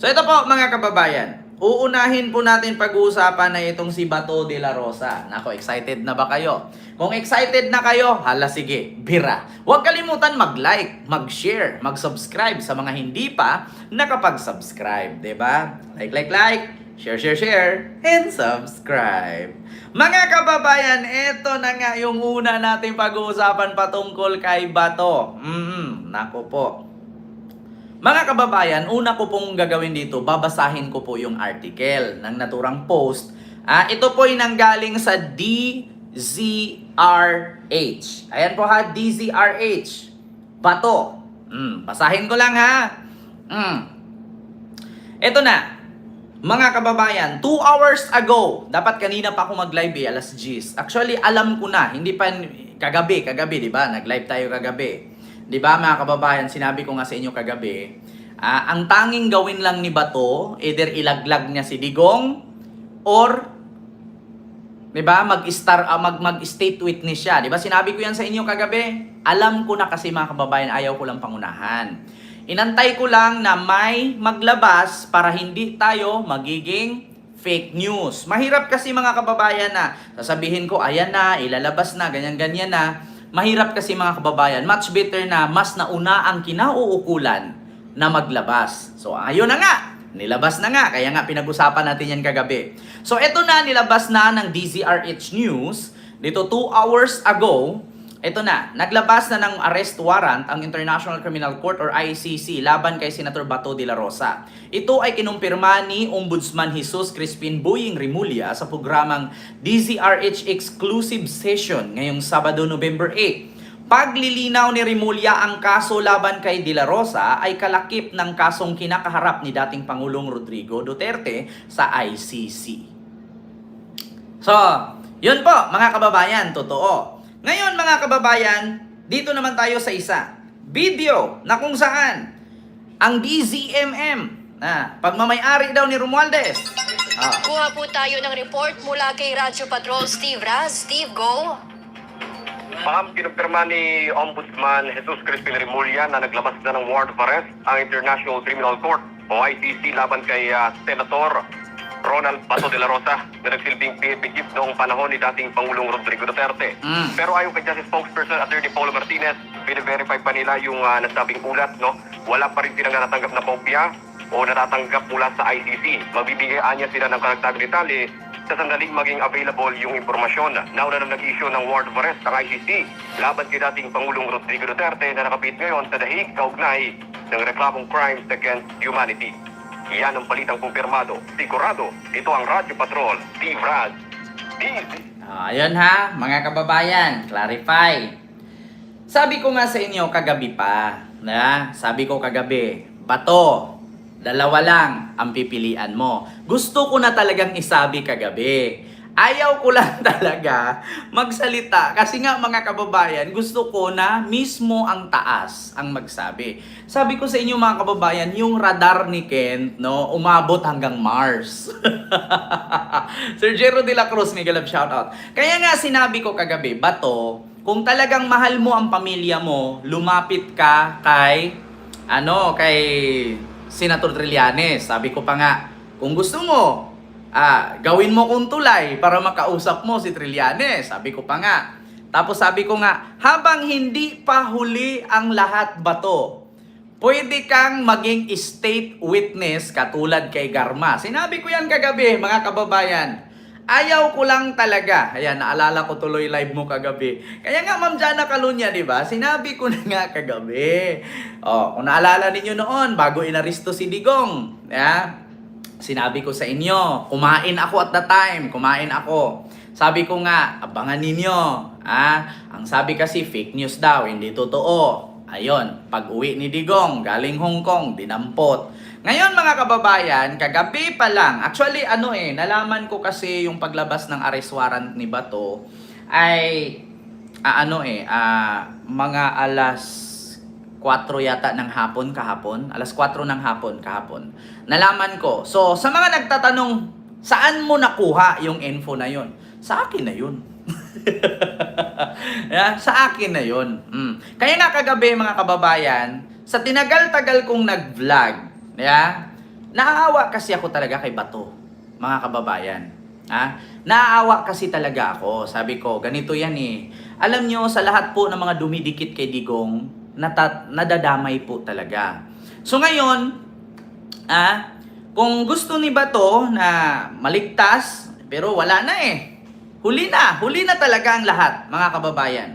So ito po mga kababayan, uunahin po natin pag-uusapan na itong si Bato de la Rosa. Nako, excited na ba kayo? Kung excited na kayo, hala sige, bira. Huwag kalimutan mag-like, mag-share, mag-subscribe sa mga hindi pa nakapag-subscribe, 'di ba? Like, share, and subscribe. Mga kababayan, ito na nga yung una natin pag-uusapan patungkol kay Bato. Nako po. Mga kababayan, una ko pong gagawin dito, babasahin ko po yung article ng naturang post. Ito po ay nanggaling sa DZRH. Ayan po ha, DZRH. Bato. Basahin ko lang ha. Ito na. Mga kababayan, 2 hours ago, dapat kanina pa ako mag-live alas 10. Actually, alam ko na, hindi pa kagabi, di ba? Nag-live tayo kagabi. Di ba mga kababayan, sinabi ko nga sa inyo kagabi, ang tanging gawin lang ni Bato, either ilaglag niya si Digong, or, di ba, mag-state witness siya. Di ba, sinabi ko yan sa inyo kagabi? Alam ko na kasi mga kababayan, ayaw ko lang pangunahan. Inantay ko lang na may maglabas para hindi tayo magiging fake news. Mahirap kasi mga kababayan na sasabihin ko, ayan na, ilalabas na, ganyan-ganyan na. Mahirap kasi mga kababayan, much better na mas nauna ang kinauukulan na maglabas. So ayun na nga, nilabas na nga, kaya nga pinag-usapan natin yan kagabi. So ito na, nilabas na ng DZRH News, dito 2 hours ago. Ito na, naglabas na ng arrest warrant ang International Criminal Court or ICC laban kay Senator Bato de la Rosa. Ito ay kinumpirma ni Ombudsman Jesus Crispin Boying Rimulya sa programang DZRH Exclusive Session ngayong Sabado, November 8. Paglilinaw ni Rimulya, ang kaso laban kay de la Rosa ay kalakip ng kasong kinakaharap ni dating Pangulong Rodrigo Duterte sa ICC. So, yun po mga kababayan, totoo. Ngayon mga kababayan, dito naman tayo sa isa. Video na kung saan ang DZMM, pagmamayari daw ni Romualdez. Kuha po tayo ng report mula kay Radyo Patrol Steve Raz. Steve, go! Ma'am, kinumpirma ni Ombudsman Jesus Crispin Rimulya na naglabas na ng warrant of arrest ang International Criminal Court o ICC laban kay Senator Ronald Bato de la Rosa na nagsilbing PNP chief noong panahon ni dating Pangulong Rodrigo Duterte. Pero ayon kay Justice Spokesperson Attorney Paulo Martinez, bine-verify pa nila yung nasabing ulat, no? Wala pa rin silang natatanggap na kopya o natatanggap mula sa ICC. Magbibigyan niya sila ng karagdagang detalye sa sandaling maging available yung impormasyon. Nauna na nag-issue ng warrant of arrest ang ICC laban kay dating Pangulong Rodrigo Duterte na nakapit ngayon sa dahig kaugnay ng reklamong crimes against humanity. Yan ang balitang kumpirmado. Sigurado, ito ang Radyo Patrol, Steve Raz. Ayun ha, mga kababayan, clarify. Sabi ko nga sa inyo kagabi pa, sabi ko kagabi, Bato, dalawa lang ang pipilian mo. Gusto ko na talagang isabi kagabi. Ayaw ko lang talaga magsalita kasi nga mga kababayan, gusto ko na mismo ang taas ang magsabi. Sabi ko sa inyo mga kababayan, yung radar ni Kent, no, umabot hanggang Mars. Sir Jero de la Cruz, mega love shoutout. Kaya nga sinabi ko kagabi, Bato, kung talagang mahal mo ang pamilya mo, lumapit ka kay Senator Trillanes. Sabi ko pa nga, kung gusto mo, gawin mo kung tulay para makausap mo si Trillanes. Sabi ko pa nga. Tapos sabi ko nga, habang hindi pa huli ang lahat, Bato, pwede kang maging state witness katulad kay Garma. Sinabi ko yan kagabi, mga kababayan. Ayaw ko lang talaga. Ayan, naalala ko tuloy live mo kagabi. Kaya nga, Ma'am Jana Calunya, di ba? Sinabi ko na nga kagabi. Kung naalala ninyo noon, bago inaristo si Digong, sinabi ko sa inyo, kumain ako at the time, kumain ako. Sabi ko nga, abangan ninyo. Ang sabi kasi, fake news daw, hindi totoo. Ayun, pag-uwi ni Digong, galing Hong Kong, dinampot. Ngayon mga kababayan, kagabi pa lang, actually nalaman ko kasi yung paglabas ng arrest warrant ni Bato ay, mga alas 4 yata ng hapon kahapon. Alas 4 ng hapon kahapon. Nalaman ko. So, sa mga nagtatanong, saan mo nakuha yung info na yun? Sa akin na yun. Sa akin na yun. Kaya nga kagabi mga kababayan, sa tinagal-tagal kong nag-vlog, Naaawa kasi ako talaga kay Bato, mga kababayan. Naaawa kasi talaga ako. Sabi ko, ganito yan eh. Alam nyo, sa lahat po ng mga dumidikit kay Digong, nadadamay po talaga. So ngayon, kung gusto ni Bato na maligtas, pero wala na eh. Huli na talaga ang lahat, mga kababayan.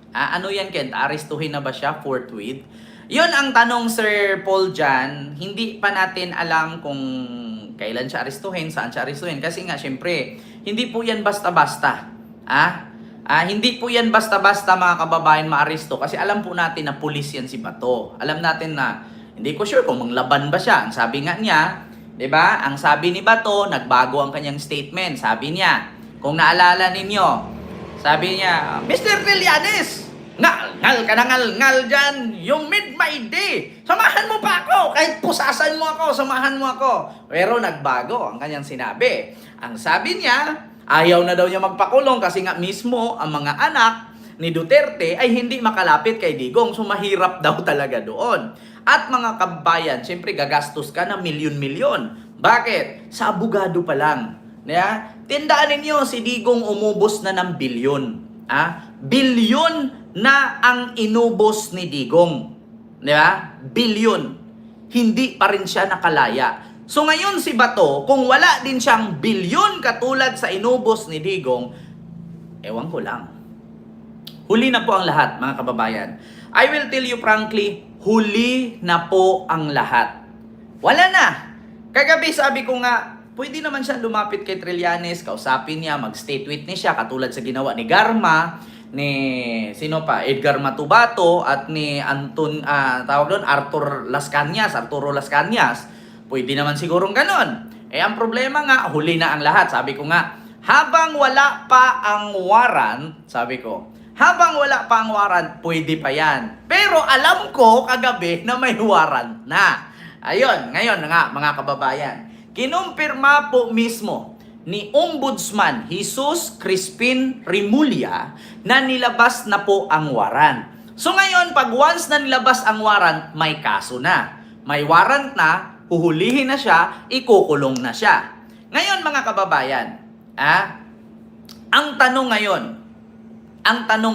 Ano yan, Kent? Arestuhin na ba siya forthwith? Yun ang tanong, Sir Paul dyan. Hindi pa natin alam kung kailan siya arestuhin, saan siya arestuhin. Kasi nga, syempre, hindi po yan basta-basta. Hindi po yan basta-basta, mga kababayan, maaresto. Kasi alam po natin na pulis yan si Bato. Alam natin na, hindi ko sure kung manglaban ba siya. Ang sabi nga niya, 'di ba? Ang sabi ni Bato, nagbago ang kanyang statement. Sabi niya, kung naalala ninyo, sabi niya, Mr. Trillanes, ngal ka na ngal dyan, you made my day. Samahan mo pa ako, kahit pusasan mo ako, samahan mo ako. Pero nagbago ang kanyang sinabi. Ang sabi niya, ayaw na daw niya magpakulong kasi nga mismo ang mga anak ni Duterte ay hindi makalapit kay Digong. So mahirap daw talaga doon. At mga kabayan, siyempre gagastos ka ng milyon-milyon. Bakit? Sa abogado pa lang. Tindaan ninyo, si Digong umubos na ng bilyon. Bilyon na ang inubos ni Digong. Bilyon. Hindi pa rin siya nakalaya. So ngayon si Bato, kung wala din siyang bilyon katulad sa inubos ni Digong, ewan ko lang. Huli na po ang lahat, mga kababayan. I will tell you frankly, huli na po ang lahat. Wala na. Kagabi sabi ko nga, pwede naman siya lumapit kay Trillanes, kausapin niya, mag-state witness siya, katulad sa ginawa ni Garma, ni sino pa, Edgar Matubato, at ni Arturo Las Cañas. Pwede naman sigurong ganon. Ang problema nga, huli na ang lahat. Sabi ko nga, habang wala pa ang warrant, pwede pa yan. Pero alam ko kagabi na may warrant na. Ayun, ngayon nga mga kababayan, kinumpirma po mismo ni Ombudsman Jesus Crispin Remulla na nilabas na po ang warrant. So ngayon, pag once na nilabas ang warrant, may kaso na. May warrant na, huhulihin na siya, ikukulong na siya. Ngayon mga kababayan, ang tanong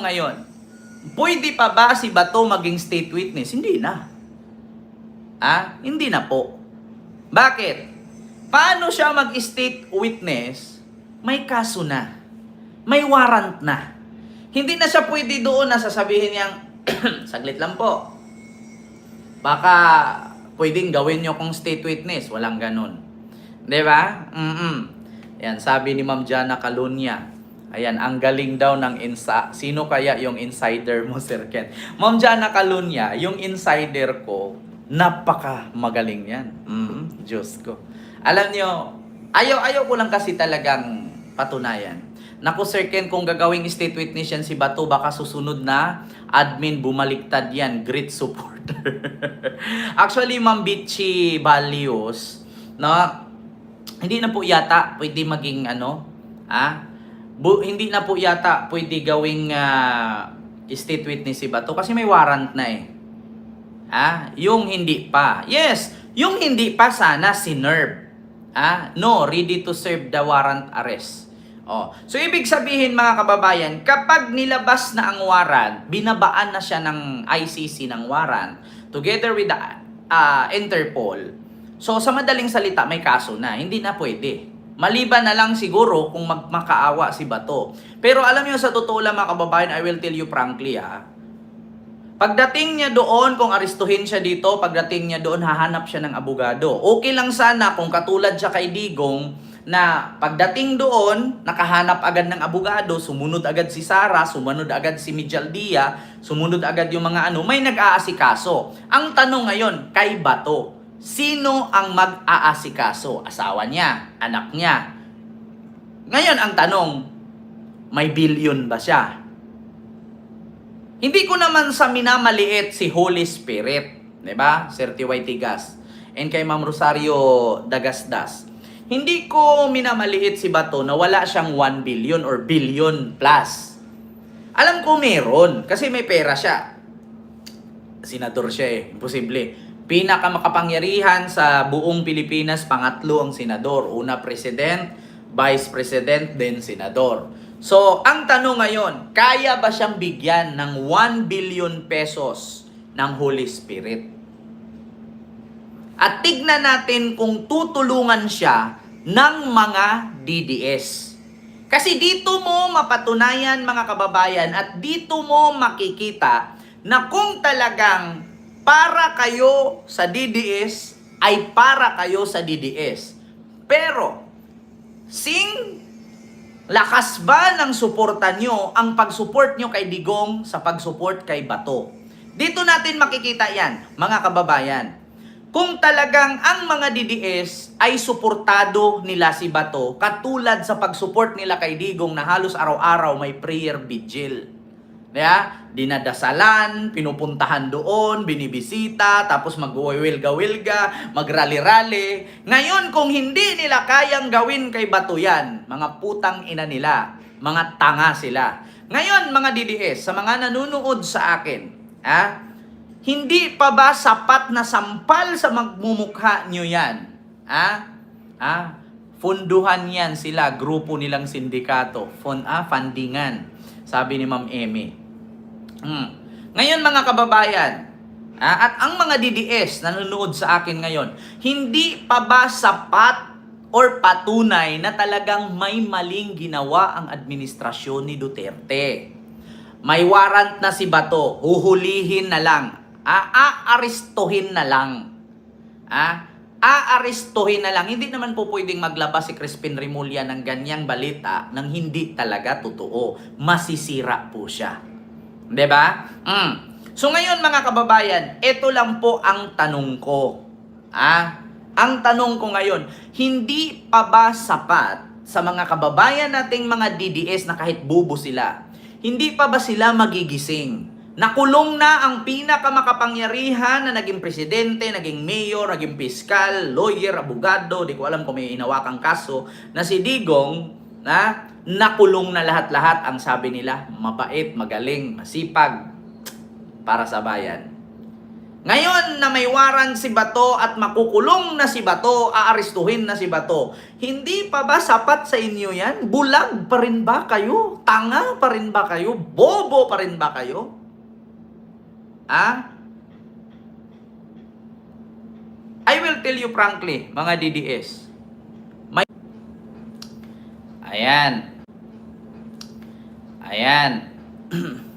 ngayon, pwede pa ba si Bato maging state witness? Hindi na. Hindi na po. Bakit? Paano siya mag-state witness? May kaso na. May warrant na. Hindi na siya pwede doon na sasabihin niyang, saglit lang po. Baka pwedeng gawin niyo kung state witness. Walang ganun. Diba? Yan, sabi ni Ma'am Jana Calunya. Ayan, ang galing daw ng sino kaya yung insider mo, Sir Ken? Ma'am Jana Calunya, yung insider ko, napaka magaling yan. Diyos ko. Alam nyo, ayaw ko lang kasi talagang patunayan. Naku, Sir Ken, kung gagawing state witness yan si Bato, baka susunod na admin bumaliktad yan. Great supporter. Actually, Ma'am Bitchy Balios, hindi na po yata pwede maging hindi na po yata pwede gawing state witness si Bato kasi may warrant na eh. Yung hindi pa. Yes, yung hindi pa sana sinerve. No, ready to serve the warrant arrest. So ibig sabihin mga kababayan, kapag nilabas na ang warrant, binabaan na siya ng ICC ng warrant together with the Interpol. So sa madaling salita, may kaso na, hindi na pwede. Maliban na lang siguro kung magmakaawa si Bato. Pero alam niyo sa totoo lang mga kababayan, I will tell you frankly pagdating niya doon, kung arestuhin siya dito, pagdating niya doon, hahanap siya ng abogado. Okay lang sana kung katulad siya kay Digong, na pagdating doon, nakahanap agad ng abogado, sumunod agad si Sara, sumunod agad si Mijal Dia, sumunod agad yung mga may nag-aasikaso. Ang tanong ngayon, kay Bato, sino ang mag-aasikaso? Asawa niya, anak niya. Ngayon ang tanong, may bilyon ba siya? Hindi ko naman sa minamaliit si Holy Spirit, 'di ba? Sir T.Y. Tigas. And kay Ma'am Rosario Dagasdas. Hindi ko minamaliit si Bato na wala siyang 1 billion or billion plus. Alam ko meron kasi may pera siya. Senador siya imposible. Pinakamakapangyarihan sa buong Pilipinas, pangatlo ang senador. Una, president, vice president, then senador. So, ang tanong ngayon, kaya ba siyang bigyan ng 1 billion pesos ng Holy Spirit? At tignan natin kung tutulungan siya ng mga DDS. Kasi dito mo mapatunayan, mga kababayan, at dito mo makikita na kung talagang para kayo sa DDS, ay para kayo sa DDS. Pero, lakas ba ng suporta nyo ang pag-support nyo kay Digong sa pag-support kay Bato? Dito natin makikita yan, mga kababayan. Kung talagang ang mga DDS ay suportado nila si Bato, katulad sa pag-support nila kay Digong na halos araw-araw may prayer vigil. Yeah? Dinadasalan, pinupuntahan doon, binibisita, tapos mag-wilga-wilga, mag-rally-rally. Ngayon, kung hindi nila kayang gawin kay Bato yan, mga putang ina nila, mga tanga sila. Ngayon, mga DDS, sa mga nanonood sa akin, hindi pa ba sapat na sampal sa magmumukha nyo yan? Funduhan yan sila, grupo nilang sindikato, fundingan, sabi ni Ma'am Amy. Ngayon, mga kababayan, at ang mga DDS na nanonood sa akin ngayon, hindi pa ba sapat or patunay na talagang may maling ginawa ang administrasyon ni Duterte? May warrant na si Bato, huhulihin na lang, aarestuhin na lang. Aarestuhin na lang. Hindi naman po pwedeng maglabas si Crispin Remulla ng ganyang balita nang hindi talaga totoo. Masisira po siya. 'Di ba? So ngayon, mga kababayan, ito lang po ang tanong ko. Ang tanong ko ngayon, hindi pa ba sapat sa mga kababayan nating mga DDS na kahit bubo sila? Hindi pa ba sila magigising? Nakulong na ang pinakamakapangyarihan na naging presidente, naging mayor, naging piskal, lawyer, abogado, di ko alam kung may inawakang kaso, na si Digong, nakulong na lahat-lahat. Ang sabi nila, mabait, magaling, masipag para sa bayan. Ngayon na may warrant si Bato at makukulong na si Bato, aarestuhin na si Bato, hindi pa ba sapat sa inyo yan? Bulag pa rin ba kayo? Tanga pa rin ba kayo? Bobo pa rin ba kayo? I will tell you frankly, mga DDS. Ayan.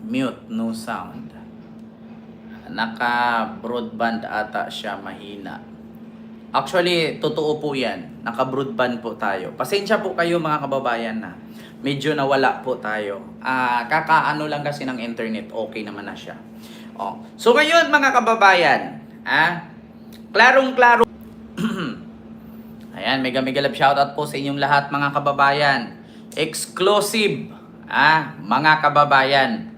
Mute, no sound. Naka-broadband ata siya, mahina. Actually, totoo po yan. Naka-broadband po tayo. Pasensya po kayo, mga kababayan, na medyo nawala po tayo. Kakaano lang kasi ng internet, okay naman na siya. So ngayon, mga kababayan, klarong-klaro. Ayan, mega love shoutout po sa inyong lahat, mga kababayan. Exclusive, mga kababayan.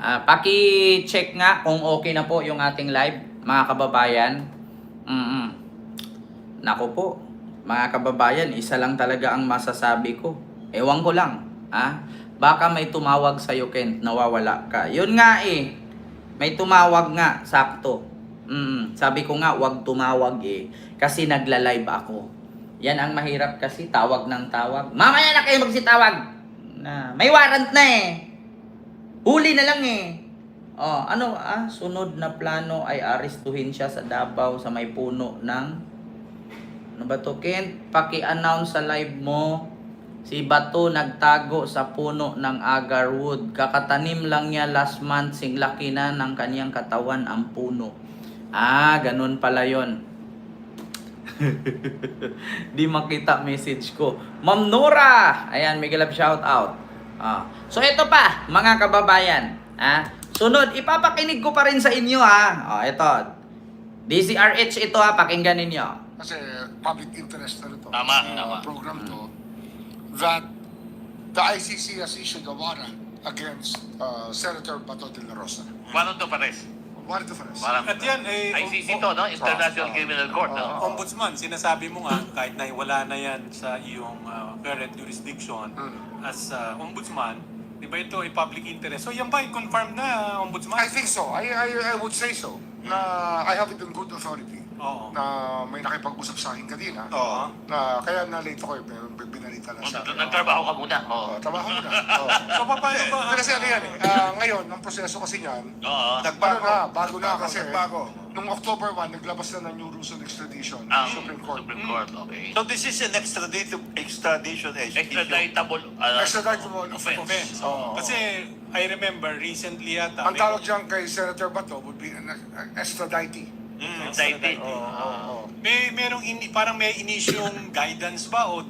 Paki-check nga kung okay na po yung ating live, mga kababayan. Nako po, mga kababayan, isa lang talaga ang masasabi ko. Ewan ko lang, baka may tumawag sa'yo, Kent, nawawala ka. Yun nga may tumawag nga, sakto. Sabi ko nga, wag tumawag kasi nagla-live ako. Yan ang mahirap kasi, tawag ng tawag. Mamaya na kayo magsitawag. May warrant na Huli na lang sunod na plano ay arestuhin siya sa Davao sa may puno ng... Ano ba to, Kent? Paki-announce sa live mo. Si Bato nagtago sa puno ng agarwood. Kakatanim lang niya last month, singlaki na ng kanyang katawan ang puno. Ganun pala yon. Di makita message ko. Ma'am Nora! Ayan, mega love shout out. So ito pa, mga kababayan. Sunod, ipapakinig ko pa rin sa inyo ito. DCRH ito pakinggan ninyo. Kasi public interest na ito. Tama. Program to. That the ICC has issued a warrant against Senator Bato de la Rosa. Warrant of arrest. Warrant of arrest. At yan, ICC to, no? International Criminal Court, no? Ombudsman, sinasabi mo nga, kahit na wala na yan sa iyong current jurisdiction as ombudsman, di ba ito ay public interest? So yan ba, confirmed na ombudsman? I think so. I would say so. na I have it in good authority Oo. na may nakipag-usap sa akin kanina Oo. na kaya na-late ako binalita na sa akin. Nagtrabaho ka muna. Oo. Trabaho mo na. So, paano ba? Kasi ano yan ngayon, ang proseso kasi niyan, Oo. bago na kasi. Nung October 1, naglabas na ng new rules on extradition ng Supreme Court. Supreme Court, okay. So this is an extradition issue. Extraditable. Extraditable offense. offense. Oo. Kasi, I remember recently yata. Ang tawag dyan kay Senator Bato would be an extradite. Indicted. Merong parang may inisyong guidance ba o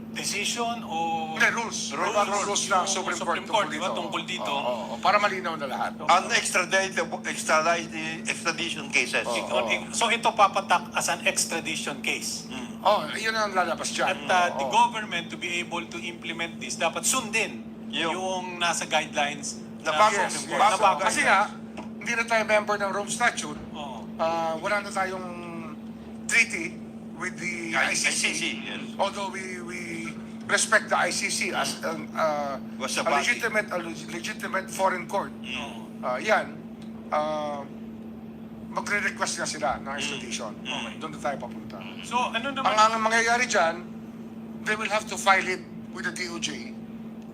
decision o Hindi, rules. Rules ng Supreme Court di ba, tungkol dito. Oo, para malinaw na lahat. On extradition cases. So ito papatak as an extradition case. Yun ang lalabas dyan. At the government to be able to implement this, dapat sundin yung nasa guidelines Na ng bago- Supreme Court. bago- Na bago. Kasi nga, hindi na tayo member ng Rome Statute. Oo. Wala na tayong treaty with the ICC. yes. Although we respect the ICC as Was a a body. legitimate foreign court. Yan, magre-request nga sila ng extradition. Doon na tayo papunta. So ano naman? Ang mangyayari dyan, they will have to file it with the DOJ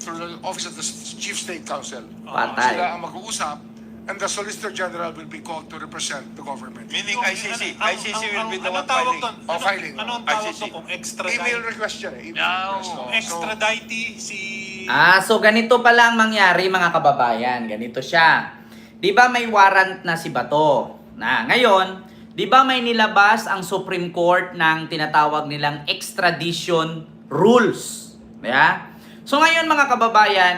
through the Office of the Chief State Counsel. Patay. Sila ang mag-uusap, and the Solicitor General will be called to represent the government. Meaning ICC. ICC will be the one tawag filing. doon? Filing. Ano ang tawag ICC. doon kung Email extradite? request yan eh. Email Yeah, request. So, Extradite si... So ganito pala ang mangyari mga kababayan. Ganito siya. 'Di ba may warrant na si Bato? Ngayon, 'di ba may nilabas ang Supreme Court ng tinatawag nilang extradition rules. Yeah? So ngayon mga kababayan,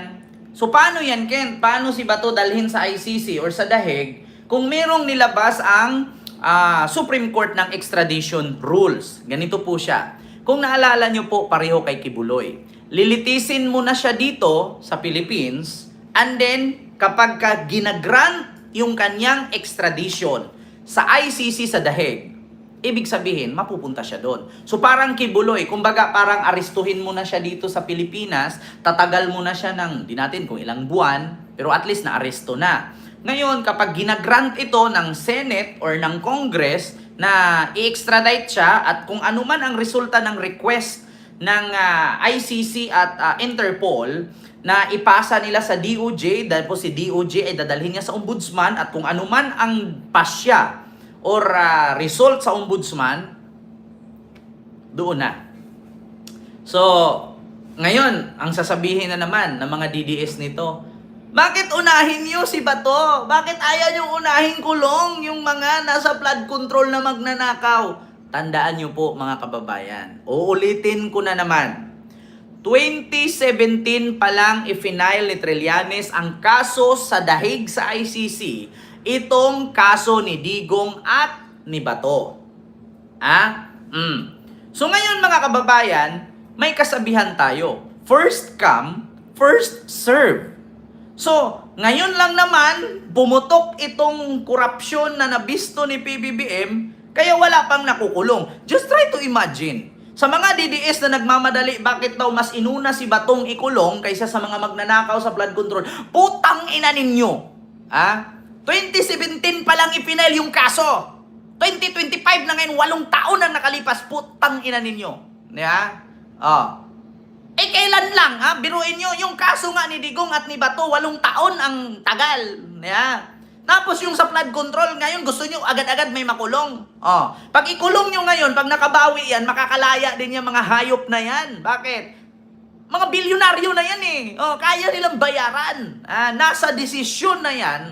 so paano yan, Ken? Paano si Bato dalhin sa ICC or sa Dahig kung merong nilabas ang Supreme Court ng extradition rules? Ganito po siya. Kung naalala nyo po, pareho kay Kibuloy. Lilitisin mo na siya dito sa Philippines, and then kapag ginagrant yung kanyang extradition sa ICC sa Dahig, ibig sabihin, mapupunta siya doon. So parang Kibuloy, kumbaga parang arestuhin mo na siya dito sa Pilipinas, tatagal mo na siya ng, di natin kung ilang buwan, pero at least na-aresto na. Ngayon, kapag ginagrant ito ng Senate or ng Congress na i-extradite siya at kung ano man ang resulta ng request ng ICC at Interpol na ipasa nila sa DOJ, dahil po si DOJ ay dadalhin niya sa Ombudsman at kung ano man ang pasya or result sa Ombudsman, doon na. So, ngayon, ang sasabihin na naman ng mga DDS nito, bakit unahin niyo si Bato? Bakit ayaw niyo unahin kulong yung mga nasa flood control na magnanakaw? Tandaan niyo po mga kababayan, uulitin ko na naman. 2017 pa lang i-final ni Trillanes ang kaso sa Dahig sa ICC, itong kaso ni Digong at ni Bato. So ngayon mga kababayan, may kasabihan tayo. First come, first serve. So, ngayon lang naman, pumutok itong korupsyon na nabisto ni PBBM, kaya wala pang nakukulong. Just try to imagine. Sa mga DDS na nagmamadali, bakit daw mas inuna si Batong ikulong kaysa sa mga magnanakaw sa flood control? Putang ina ninyo! 2017 pa lang ipinail yung kaso. 2025 na ngayon, 8 taon ang nakalipas. Putang ina ninyo. Kailan lang, biruin nyo, yung kaso nga ni Digong at ni Bato, 8 taon ang tagal. Tapos yung sa flood control, ngayon gusto nyo agad-agad may makulong. Pag ikulong nyo ngayon, pag nakabawi yan, makakalaya din yung mga hayop na yan. Bakit? Mga bilyonaryo na yan eh. Kaya nilang bayaran. Nasa desisyon na yan.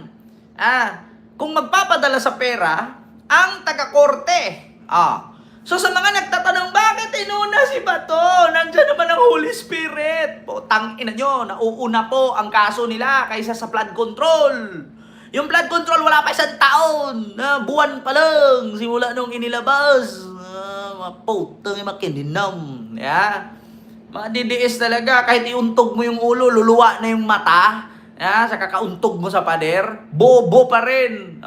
Kung magpapadala sa pera, ang taga-korte. So sa mga nagtatanong, bakit inuna si Bato? Nandiyan naman ang Holy Spirit. Putang ina nyo, nauuna po ang kaso nila kaysa sa flood control. Yung flood control wala pa 1 taon. Buwan pa lang. Simula nung inilabas. Putang ina makininam. Mga DDS talaga, kahit iuntog mo yung ulo, luluwa na yung mata. Sa kakauntog mo sa pader, bobo pa rin.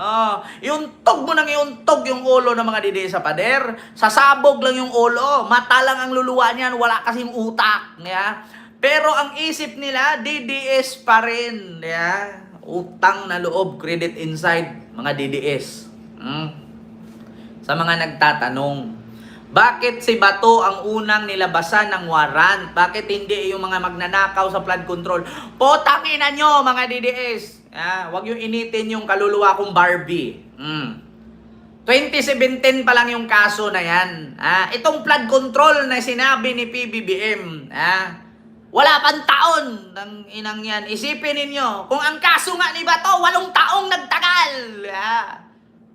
Iuntog mo nang iuntog yung ulo ng mga DDS sa pader, sasabog lang yung ulo, mata lang ang luluwa niyan, wala kasing utak. Pero ang isip nila, DDS pa rin. Utang na loob, credit inside, mga DDS. Sa mga nagtatanong, bakit si Bato ang unang nilabasan ng warrant? Bakit hindi yung mga magnanakaw sa flood control? Potangina nyo mga DDS. Huwag yung initin yung kaluluwa kong Barbie. 2017 pa lang yung kaso na yan. Itong flood control na sinabi ni PBBM, wala pang taon ng inang yan. Isipin ninyo, kung ang kaso nga ni Bato, 8 taong nagtagal.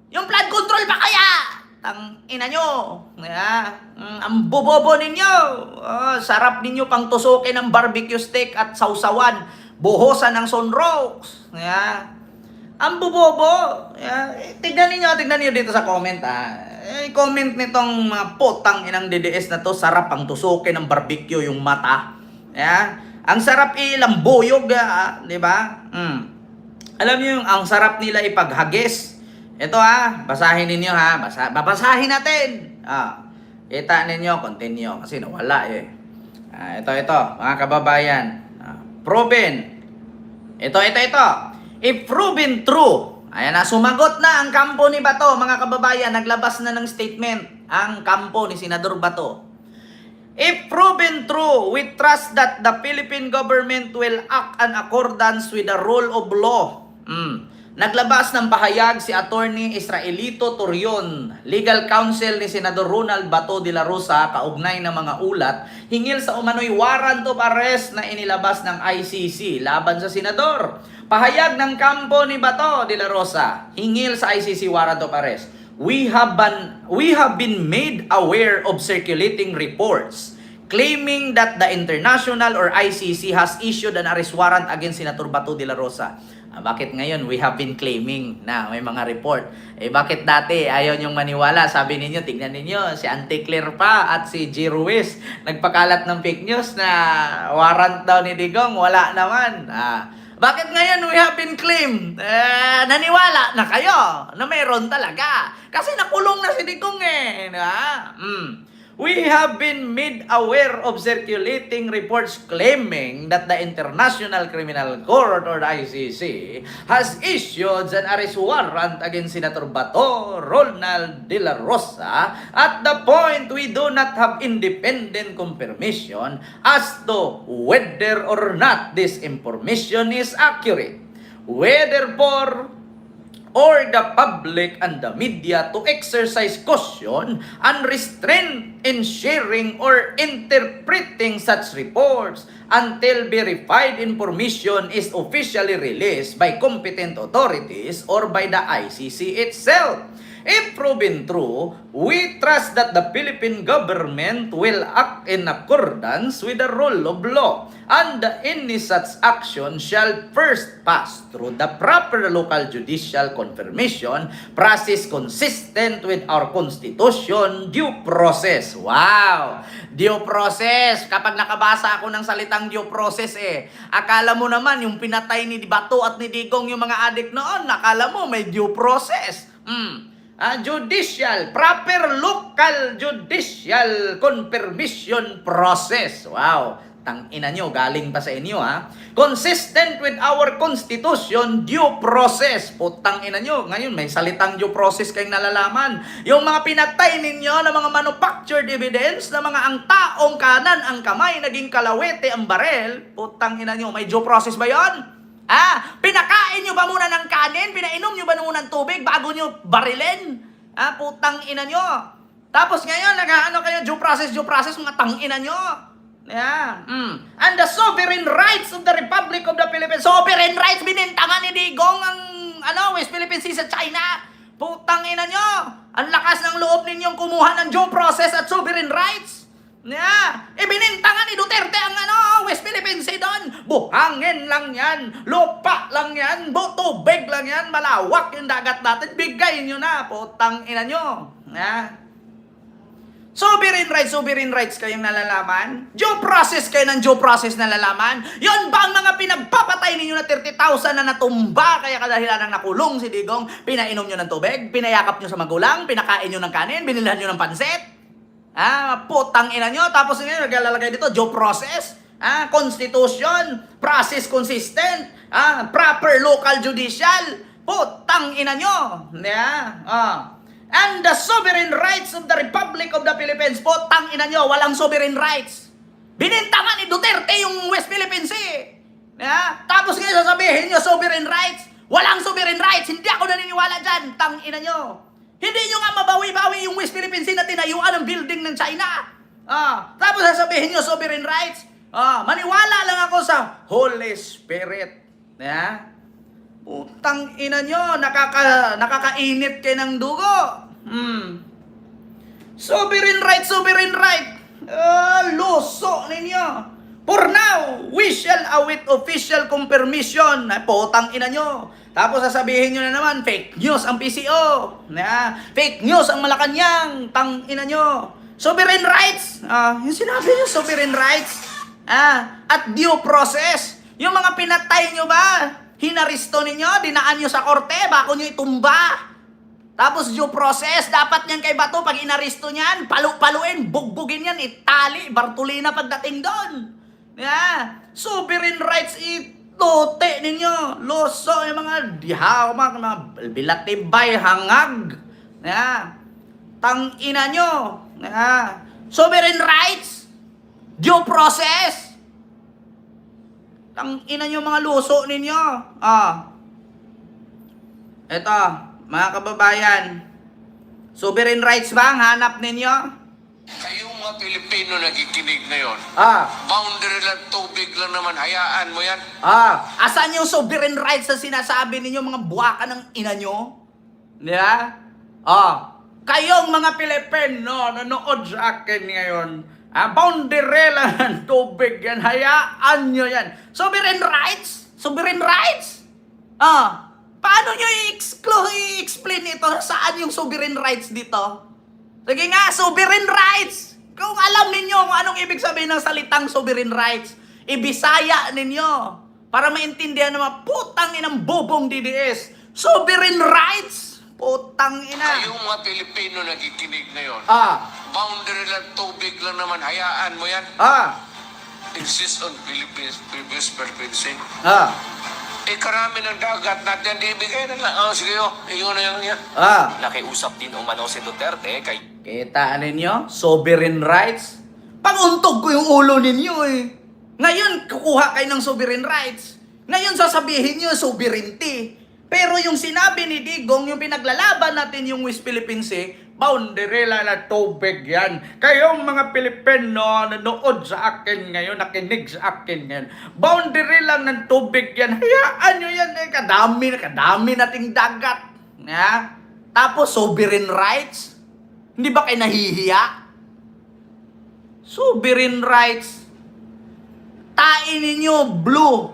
Yung flood control pa kaya? Tang ina nyo. Ang bobobo ninyo. Sarap ninyo pang tusukin ng barbecue steak at sausawan. Buhosan ng sunrocks. Ang bobobo. Tignan niyo dito sa comment. Comment nitong mga potang inang DDS na to. Sarap pang tusukin ng barbecue yung mata. Ang sarap ilambuyog. Di ba? Alam niyo yung ang sarap nila ipaghagis. Ito basahin ninyo babasahin natin. Kita ninyo, continue kasi nawala ito mga kababayan. Proven. Ito. If proven true. Ayan na, sumagot na ang kampo ni Bato, mga kababayan, naglabas na ng statement ang kampo ni Senador Bato. If proven true, we trust that the Philippine government will act in accordance with the rule of law. Naglabas ng pahayag si Attorney Israelito Torion, legal counsel ni Senador Ronald Bato de la Rosa, kaugnay ng mga ulat hingil sa umano'y warrant of arrest na inilabas ng ICC laban sa senador. Pahayag ng kampo ni Bato de la Rosa hingil sa ICC warrant of arrest. We have been made aware of circulating reports claiming that the international or ICC has issued an arrest warrant against Senator Bato de la Rosa. Bakit ngayon we have been claiming na may mga report? Bakit dati ayaw nyong maniwala? Sabi ninyo, tignan ninyo, si Auntie Claire pa at si G. Ruiz nagpakalat ng fake news na warrant daw ni Digong. Wala naman. Bakit ngayon we have been claimed? Naniwala na kayo na mayroon talaga. Kasi nakulong na si Digong We have been made aware of circulating reports claiming that the International Criminal Court or the ICC has issued an arrest warrant against Senator Bato Ronald de la Rosa. At the point, we do not have independent confirmation as to whether or not this information is accurate. Whether for or the public and the media to exercise caution and restraint in sharing or interpreting such reports until verified information is officially released by competent authorities or by the ICC itself. If proven true, we trust that the Philippine government will act in accordance with the rule of law, and any such action shall first pass through the proper local judicial confirmation process consistent with our Constitution, due process. Wow! Due process. Kapag nakabasa ako ng salitang due process akala mo naman yung pinatay ni Bato at ni Digong yung mga adik noon, akala mo may due process. Judicial, proper local judicial confirmation process. Wow, tangina nyo, galing pa sa inyo Consistent with our Constitution, due process. Putang ina nyo, ngayon may salitang due process kayong nalalaman. Yung mga pinatay ninyo na mga manufactured evidence, na mga ang taong kanan ang kamay, naging kalawete ang barel, putang ina nyo, may due process ba yon? Pinakain nyo ba muna ng kanin? Pinainom nyo ba muna ng tubig bago nyo barilin? Putang ina nyo. Tapos ngayon, nag-ano kayo, due process, mga tangina nyo. And the sovereign rights of the Republic of the Philippines. Sovereign rights, binintangan ni Digong ang West Philippine Sea sa China. Putang ina nyo. Ang lakas ng loob ninyong kumuha ng due process at sovereign rights. Ibinintangan ni Duterte ang West Philippine Sea doon. Buhangin lang yan, lupa lang yan, tubig lang yan, malawak yung dagat natin. Bigay nyo na, putang ina nyo. Sovereign rights kayong nalalaman? Due process kayo ng due process nalalaman? Yon ba ang mga pinagpapatay ninyo na 30,000 na natumba kaya kadahilan ng nakulong si Digong? Pinainom nyo ng tubig, pinayakap nyo sa magulang, pinakain nyo ng kanin, binilhan nyo ng pansit? Putang ina nyo. Tapos ngayon naglalagay dito due process, Constitution, process consistent, proper local judicial. Putang ina nyo. Yeah. And the sovereign rights of the Republic of the Philippines. Putang ina nyo, walang sovereign rights. Binintangan ni Duterte yung West Philippines Sea. Yeah? Tapos ngayon sasabihin nyo, sovereign rights. Walang sovereign rights. Hindi ako naniniwala dyan. Tang ina nyo. Hindi nyo nga mabawi-bawi yung West Philippines Sea na tinayuan ng building ng China. Tapos sasabihin nyo, sovereign rights. Maniwala lang ako sa Holy Spirit. Yeah? Putang ina nyo, nakakainit kayo ng dugo. Sovereign right, sovereign right. Luso ninyo. For now, we shall await official confirmation. Putang ina nyo. Tapos sasabihin nyo na naman, fake news ang PCO. Fake news ang Malacanang. Tang ina nyo. Sovereign rights. Yung sinabi nyo, sovereign rights. At due process. Yung mga pinatay nyo ba? Hinaristo ninyo, dinaan nyo sa korte, bako nyo itumba. Tapos due process, dapat nyan kay Bato, pag inaristo nyan, palu-paluin, bugbugin yan, itali, Bartolina pagdating doon. Yeah. Sovereign rights itote ninyo. Loso, yung mga dihaw, mga bilatibay, hangag. Yeah. Tangina nyo. Yeah. Sovereign rights, due process. Tangina nyo mga luso ninyo. Eto, mga kababayan. Sovereign rights ba ang hanap ninyo? Kayong mga Pilipino nakikinig ngayon, boundary lang, tubig lang naman, hayaan mo yan. Asan yung sovereign rights sa sinasabi ninyo, mga buwaka ng ina nyo? Diba? Kayong mga Pilipino, nanood sa akin ngayon, boundary lang ng tubig yan, hayaan nyo yan. Sovereign rights? Sovereign rights? Paano nyo i-explain ito? Saan yung sovereign rights dito? Sige nga, sovereign rights! Kung alam ninyo kung anong ibig sabihin ng salitang sovereign rights, ibisaya ninyo para maintindihan ng mga putang inang bobong DDS. Sovereign rights! Putang ina. Kayong mga Pilipino nakikinig ngayon, boundary lang, tubig lang naman, hayaan mo yan. Insist on Philippines, Philippines. Karami ng dagat natin, di ibigay na lang. Sige, iyon na yan. Nakiusap din umano si Duterte kay Kita ninyo? Sovereign rights? Panguntog ko yung ulo ninyo eh. Ngayon, kukuha kayo ng sovereign rights. Ngayon, sasabihin nyo, sovereignty. Pero yung sinabi ni Digong, yung pinaglalaban natin yung West Philippine Sea, boundary lang na tubig yan. Kayong mga Pilipino, nanood sa akin ngayon, nakinig sa akin ngayon, boundary lang ng tubig yan. Hayaan nyo yan eh. Kadami nating dagat. Tapos, sovereign rights? Hindi ba kayo nahihiya? Sovereign rights. Tain ninyo, blue.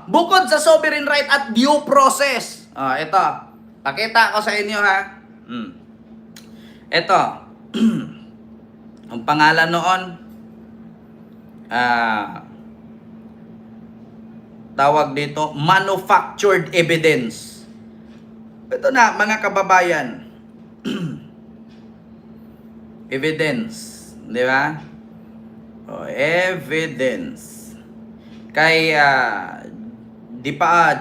Bukod sa sovereign right at due process. Ito. Pakita ko sa inyo ha. Ito. Ang pangalan noon, tawag dito, manufactured evidence. Ito na, mga kababayan. Evidence. Di ba? Evidence. Kay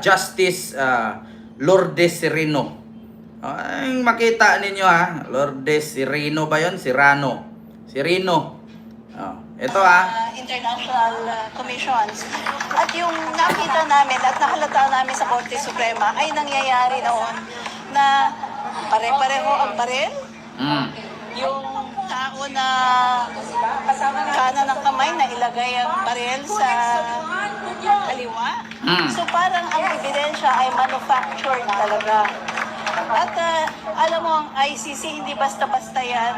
Justice Lourdes Sereno. Ang makita ninyo ha, Lourdes Sereno ba yun? Serrano. Ito international commissions. At yung nakita namin at nahalata namin sa Korte Suprema ay nangyayari noon na pare-pareho ang baril. Yung tao na kanan ng kamay na ilagay ang baril sa kaliwa. So parang ang ebidensya ay manufactured talaga. At alam mo, ang ICC hindi basta-basta yan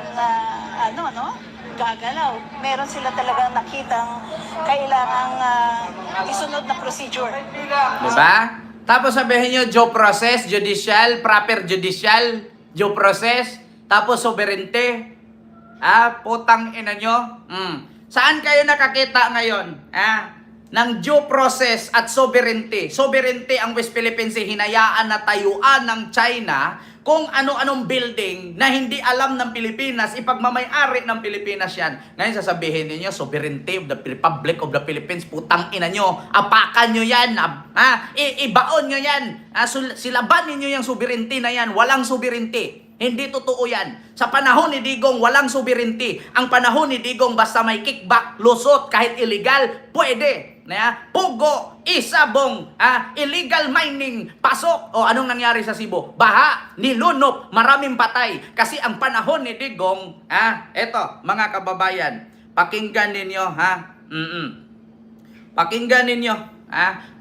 gagalaw. Meron sila talagang nakitang kailangang isunod na procedure. Diba? Tapos sabihin nyo, due process, judicial, proper judicial, due process, tapos sovereignty. Putang ina nyo. Saan kayo nakakita ngayon? Ng due process at sovereignty. Sovereignty ang West Philippine Sea, hinayaan na tayuan ng China kung ano-anong building na hindi alam ng Pilipinas, ipagmamay-ari ng Pilipinas yan. Ngayon sasabihin ninyo, sovereignty of the Republic of the Philippines, putang ina nyo, apakan nyo yan, ibaon nyo yan, silaban ninyo yung sovereignty na yan, walang sovereignty. Hindi totoo yan. Sa panahon ni Digong, walang sovereignty. Ang panahon ni Digong, basta may kickback, lusot, kahit illegal, pwede. Pugo, isabong, illegal mining, pasok. O anong nangyari sa Cebu? Baha, nilunok, maraming patay. Kasi ang panahon ni Digong, eto, mga kababayan, pakinggan ninyo, pakinggan ninyo,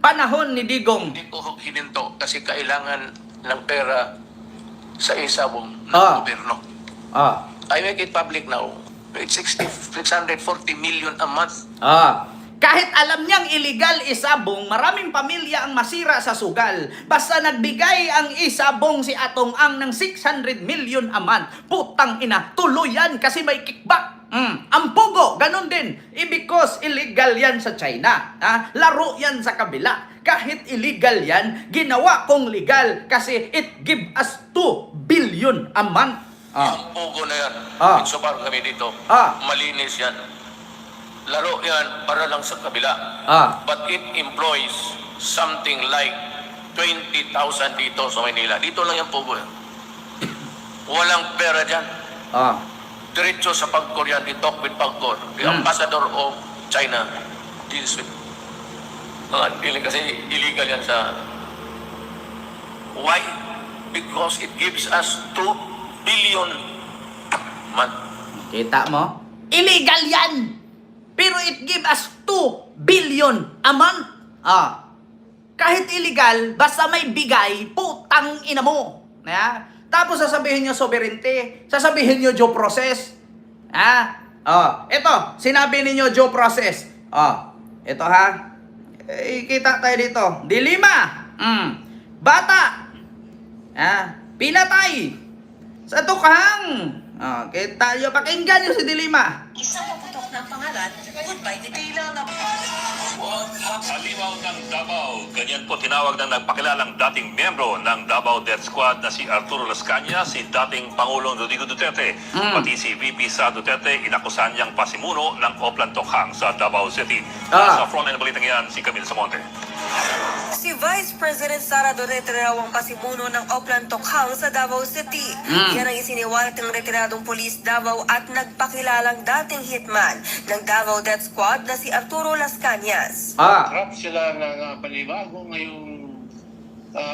panahon ni Digong. Hindi ko hininto kasi kailangan ng pera sa isabong ng gobyerno. I make it public now. It's 640 million a month. Kahit alam niyang illegal isabong, maraming pamilya ang masira sa sugal. Basta nagbigay ang isabong si Atong Ang ng 600 million a month. Putang ina, tuloy yan kasi may kickback. Ang pugo, ganun din. Because illegal yan sa China. Laro yan sa kabila. Kahit illegal yan, ginawa kong legal kasi it give us 2 billion a month. Ang pugo na yan. Insubar kami dito. Malinis yan. Laro yan para lang sa kabila. But it employs something like 20,000 dito sa Manila. Dito lang yung pugo yan. Walang pera dyan. Diretso sa Pagcor yan. They talk with Pagcor. The ambassador of China deals with dealing kasi illegal yan sa... Why? Because it gives us 2 billion month. Kita mo? Illegal yan! Pero it give us 2 billion a month. Kahit illegal, basta may bigay, putang ina mo. Tapos sasabihin nyo sovereignty, sasabihin nyo due process. Ito, sinabi ninyo due process. Ito kita tayo dito. Dilima. Bata. Pinatay. Sa tukang. Kita nyo, pakinggan nyo si Dilima. Isa paputok ng pangalan, goodbye the tila na... Halimaw ng Davao, ganyan po tinawag ng nagpakilalang dating miyembro ng Davao Death Squad na si Arturo Las Cañas, si dating Pangulong Rodrigo Duterte, pati si VP Sara Duterte, inakusan niyang pasimuno ng Oplan Tokhang sa Davao City. Sa frontline ng balitang yan, si Camille Samonte. Si Vice President Sara Duterte raw ang pasimuno ng Oplan Tokhang sa Davao City. Yan ang isiniwalat ng retiradong pulis Davao at nagpakilalang dating hitman ng Davao Death Squad na si Arturo Las Cañas. Trap sila ng panibago ngayong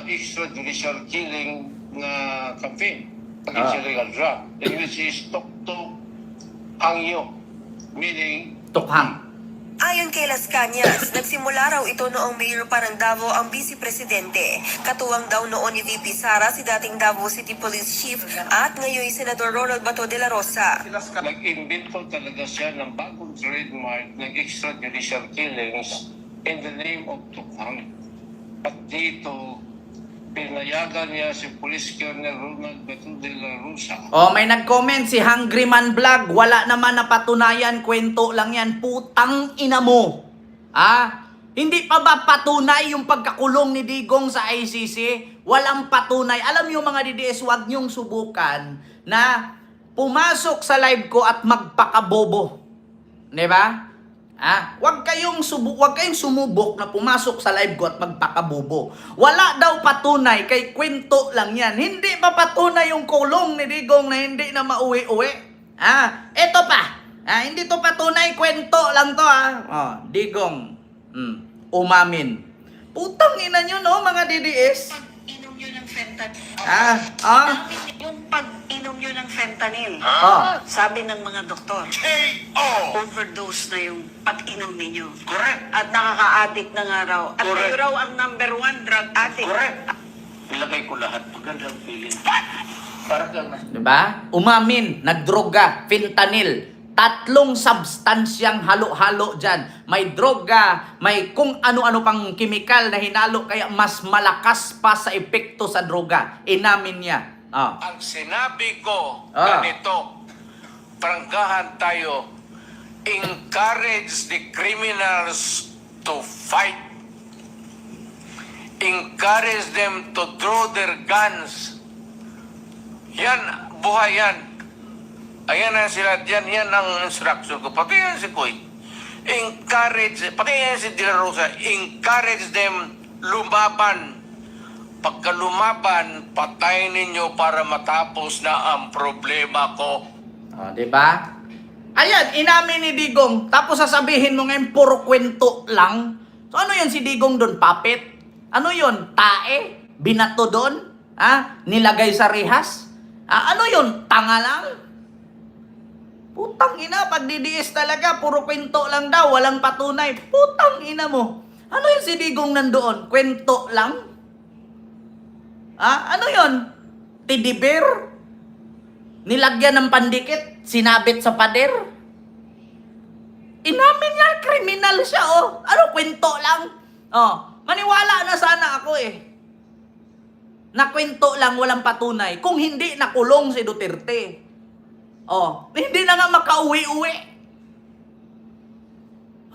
extrajudicial killing na campaign against illegal drug, in which is Tok-Tok Hangyo, meaning Tokhang. Ayon kay Las Cañas, nagsimula raw ito noong mayor pa ng Davao ang vice presidente. Katuwang daw noon ni VP Sara si dating Davao City Police Chief at ngayon Senador Ronald Bato de la Rosa. nag-invento talaga siya ng bagong trademark ng extrajudicial killings in the name of Tokhang. At dito, pinayagan niya si Police Colonel Ronald Bato de la Rosa. May nag-comment si Hungry Man Vlog, wala naman napatunayan, kwento lang yan, putang ina mo. Hindi pa ba patunay yung pagkakulong ni Digong sa ICC? Walang patunay. Alam niyo mga DDS, wag niyong subukan na pumasok sa live ko at magpakabobo. 'Di ba? Wag kayong sumubok na pumasok sa live ko at magpakabobo. Wala daw patunay, kay kwento lang yan. Hindi pa patunay yung kulong ni Digong na hindi na mauwi-uwi. Ito pa. Hindi to patunay, kwento lang to Digong. Umamin. Putang ina nyo no, mga DDS. Pag-inom nyo ng fentanyl. Yung pag-inom nyo ng fentanyl. Sabi ng mga doktor, overdose na yung pag-inom ninyo. Correct. At nakaka-addict na nga raw. At kayo raw ang #1 drug addict. Correct. Nilagay ko lahat. Magandang feeling. Para kang Diba? Umamin, nagdroga, fentanyl. 3 substansyang halo-halo dyan. May droga, may kung ano-ano pang kimikal na hinalo kaya mas malakas pa sa epekto sa droga. Inamin niya. Ang sinabi ko, ganito, prangkahan tayo, encourage the criminals to fight. Encourage them to draw their guns Yan, buhay yan. Ayan na sila, yan ang instruction ko. Pati yan si Koy. Encourage, pati yan si De La Rosa, encourage them lumaban. Pagka lumaban, patayin ninyo para matapos na ang problema ko. O, di ba? Ayan, inamin ni Digong. Tapos sasabihin mo ngayon, puro kwento lang. So ano yun si Digong doon? Puppet? Ano yun? Tae? Binato doon? Ha? Nilagay sa rehas? Ano yun? Tanga lang? Putang ina, pag DDS talaga, puro kwento lang daw, walang patunay. Putang ina mo. Ano yun si Digong nandoon? Kwento lang? Ano yun? Teddy bear? Nilagyan ng pandikit? Sinabit sa pader? Inamin niya, kriminal siya, oh. Ano, kwento lang? Oh, maniwala na sana ako eh. Na kwento lang, walang patunay. Kung hindi, nakulong si Duterte. Oh, hindi na nga makauwi-uwi.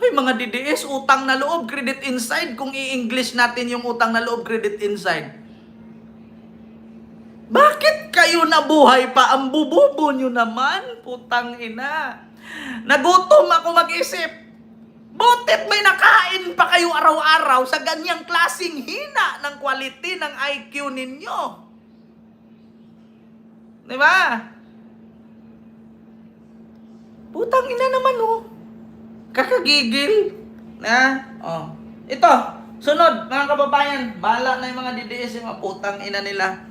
Hoy, mga DDS, utang na loob, credit inside. Kung i-English natin yung utang na loob, credit inside. Bakit kayo nabuhay pa? Ang bububo nyo naman, putang ina. Nagutom ako mag-isip. Butit may nakain pa kayo araw-araw sa ganyang klaseng hina ng quality ng IQ ninyo. Di ba? Putang ina naman, oh. Kakagigil. Oh. Ito, sunod, mga kababayan. Bahala na yung mga DDS, yung mga putang ina nila.